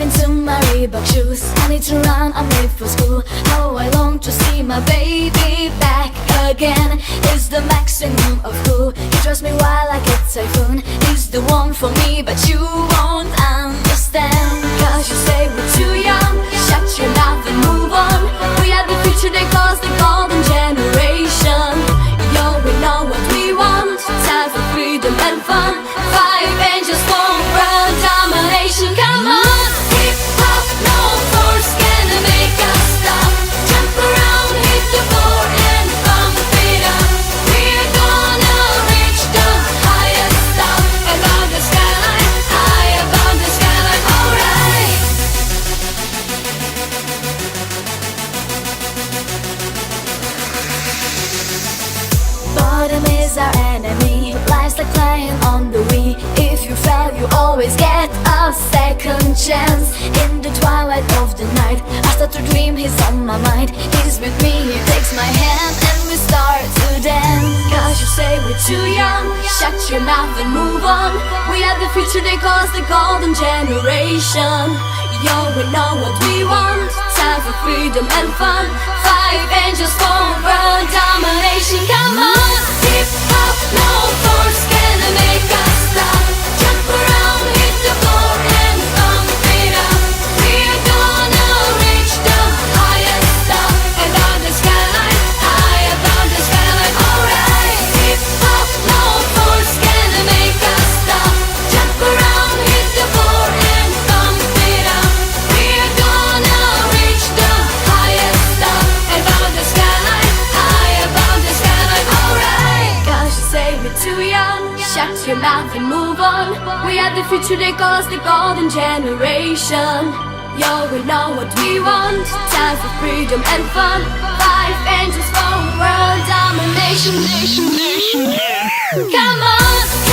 into my Reebok shoes. I need to run, I'm late for school. How I long to see my baby back again. It's the maximum of cool. You trust me while I get typhoon. He's the one for me, but you won't understand. Cause you say we're too young. Shut your mouth and move on. We are the future, they call us the golden generation. Yo, we know what we want. Time for freedom and fun. Five angels for world domination. Come on, hip hop, no force can make us stop. Jump around, hit the floor and pump it up. We're gonna reach the highest top. Above the skyline, high above the skyline. Alright. Boredom is our enemy. Life's like playing on the Wii. If you fail, you always get a second chance. In the twilight of the night, I start to dream, he's on my mind. He's with me, he takes my hand, and we start to dance. Cause you say we're too young. Shut your mouth and move on. We are the future, they call us the golden generation. Yo, we know what we want. Time for freedom and fun. Five angels for world domination. Come on, hip hop, no force can make us stop. Jump around, hit the floor and pump it up. We're gonna reach the highest top. Above the skyline, high above the skyline. Alright, hip hop, no force can make us stop. Jump around, hit the floor and pump it up. We're gonna reach the highest top. Above the skyline, high above the skyline. Alright. Cause you say we're too young. Shut your mouth and move on. We are the future, they call us the golden generation. Yo, we know what we want. Time for freedom and fun. Five angels for world domination. Come on.